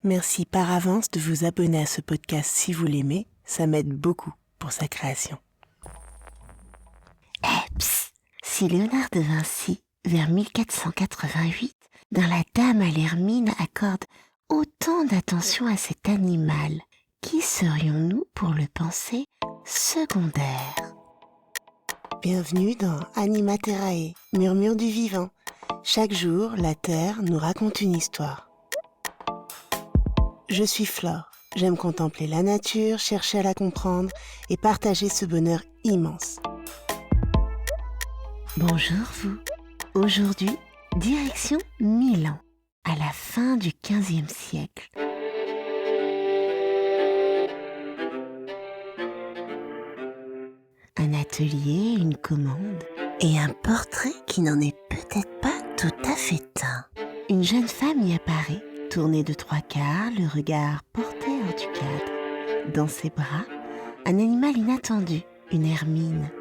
Merci par avance de vous abonner à ce podcast si vous l'aimez, ça m'aide beaucoup pour sa création. Psst, si Léonard de Vinci, vers 1488, dans La Dame à l'Hermine, accorde autant d'attention à cet animal, qui serions-nous pour le penser secondaire? Bienvenue dans Anima Terrae, murmure du vivant. Chaque jour, la Terre nous raconte une histoire. Je suis Flore, j'aime contempler la nature, chercher à la comprendre et partager ce bonheur immense. Bonjour vous. Aujourd'hui, direction Milan, à la fin du XVe siècle. Un atelier, une commande et un portrait qui n'en est peut-être pas tout à fait teint. Une jeune femme y apparaît, tournée de 3/4, le regard porté hors du cadre. Dans ses bras, un animal inattendu, une hermine.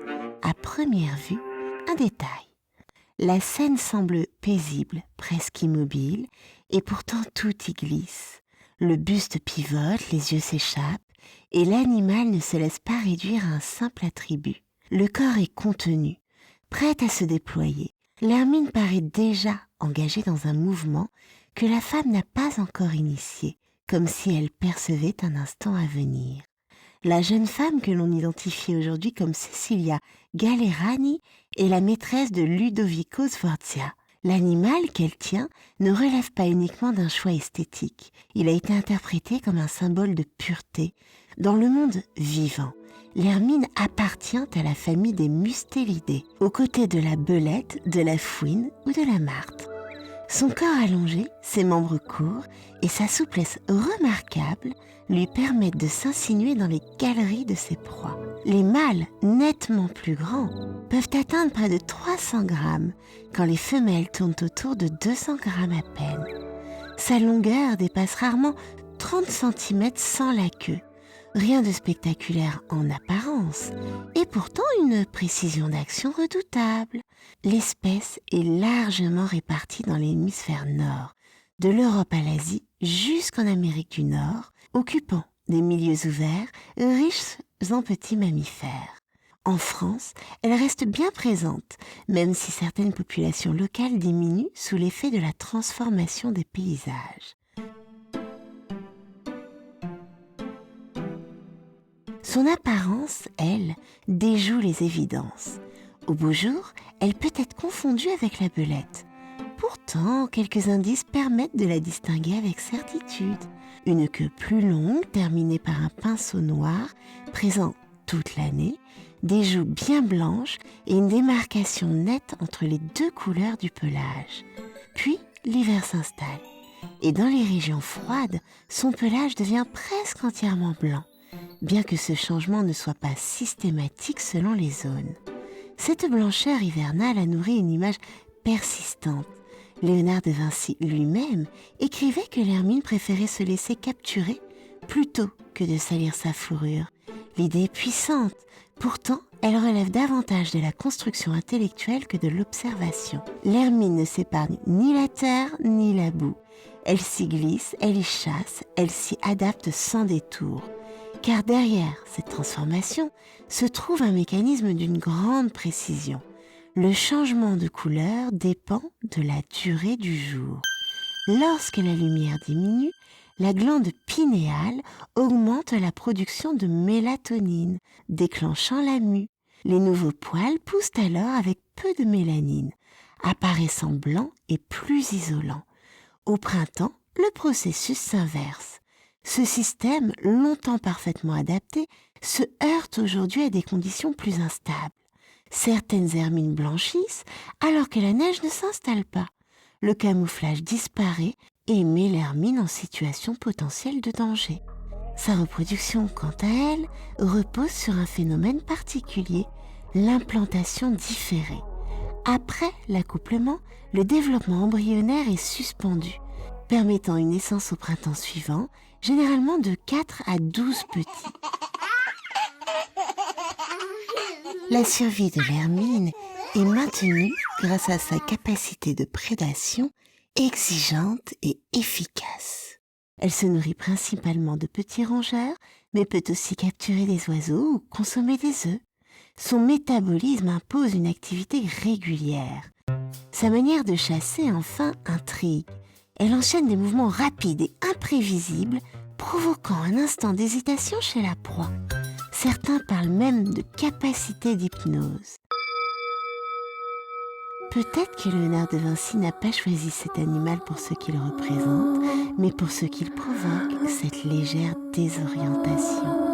À première vue, un détail. La scène semble paisible, presque immobile, et pourtant tout y glisse. Le buste pivote, les yeux s'échappent, et l'animal ne se laisse pas réduire à un simple attribut. Le corps est contenu, prêt à se déployer. L'hermine paraît déjà engagée dans un mouvement que la femme n'a pas encore initié, comme si elle percevait un instant à venir. La jeune femme que l'on identifie aujourd'hui comme Cecilia Gallerani est la maîtresse de Ludovico Sforza. L'animal qu'elle tient ne relève pas uniquement d'un choix esthétique. Il a été interprété comme un symbole de pureté. Dans le monde vivant, l'hermine appartient à la famille des mustélidés, aux côtés de la belette, de la fouine ou de la martre. Son corps allongé, ses membres courts et sa souplesse remarquable lui permettent de s'insinuer dans les galeries de ses proies. Les mâles, nettement plus grands, peuvent atteindre près de 300 grammes, quand les femelles tournent autour de 200 grammes à peine. Sa longueur dépasse rarement 30 cm sans la queue. Rien de spectaculaire en apparence, et pourtant une précision d'action redoutable. L'espèce est largement répartie dans l'hémisphère nord, de l'Europe à l'Asie jusqu'en Amérique du Nord, occupant des milieux ouverts, riches en petits mammifères. En France, elle reste bien présente, même si certaines populations locales diminuent sous l'effet de la transformation des paysages. Son apparence, elle, déjoue les évidences. Au beau jour, elle peut être confondue avec la belette. Pourtant, quelques indices permettent de la distinguer avec certitude. Une queue plus longue, terminée par un pinceau noir, présent toute l'année, des joues bien blanches et une démarcation nette entre les deux couleurs du pelage. Puis, l'hiver s'installe. Et dans les régions froides, son pelage devient presque entièrement blanc, bien que ce changement ne soit pas systématique selon les zones. Cette blancheur hivernale a nourri une image persistante. Léonard de Vinci lui-même écrivait que l'hermine préférait se laisser capturer plutôt que de salir sa fourrure. L'idée est puissante, pourtant elle relève davantage de la construction intellectuelle que de l'observation. L'hermine ne s'épargne ni la terre ni la boue. Elle s'y glisse, elle y chasse, elle s'y adapte sans détour. Car derrière cette transformation se trouve un mécanisme d'une grande précision. Le changement de couleur dépend de la durée du jour. Lorsque la lumière diminue, la glande pinéale augmente la production de mélatonine, déclenchant la mue. Les nouveaux poils poussent alors avec peu de mélanine, apparaissant blancs et plus isolants. Au printemps, le processus s'inverse. Ce système, longtemps parfaitement adapté, se heurte aujourd'hui à des conditions plus instables. Certaines hermines blanchissent alors que la neige ne s'installe pas. Le camouflage disparaît et met l'hermine en situation potentielle de danger. Sa reproduction, quant à elle, repose sur un phénomène particulier, l'implantation différée. Après l'accouplement, le développement embryonnaire est suspendu, permettant une naissance au printemps suivant, généralement de 4 à 12 petits. La survie de l'hermine est maintenue grâce à sa capacité de prédation exigeante et efficace. Elle se nourrit principalement de petits rongeurs, mais peut aussi capturer des oiseaux ou consommer des œufs. Son métabolisme impose une activité régulière. Sa manière de chasser, enfin, intrigue. Elle enchaîne des mouvements rapides et imprévisibles, provoquant un instant d'hésitation chez la proie. Certains parlent même de capacité d'hypnose. Peut-être que Léonard de Vinci n'a pas choisi cet animal pour ce qu'il représente, mais pour ce qu'il provoque, cette légère désorientation.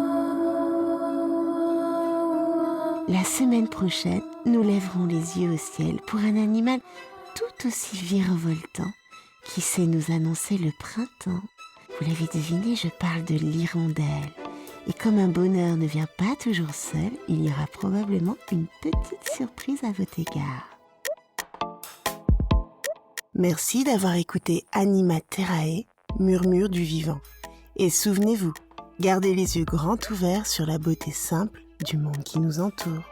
La semaine prochaine, nous lèverons les yeux au ciel pour un animal tout aussi virevoltant qui sait nous annoncer le printemps. Vous l'avez deviné, je parle de l'hirondelle. Et comme un bonheur ne vient pas toujours seul, il y aura probablement une petite surprise à votre égard. Merci d'avoir écouté Anima Terrae, murmure du vivant. Et souvenez-vous, gardez les yeux grands ouverts sur la beauté simple du monde qui nous entoure.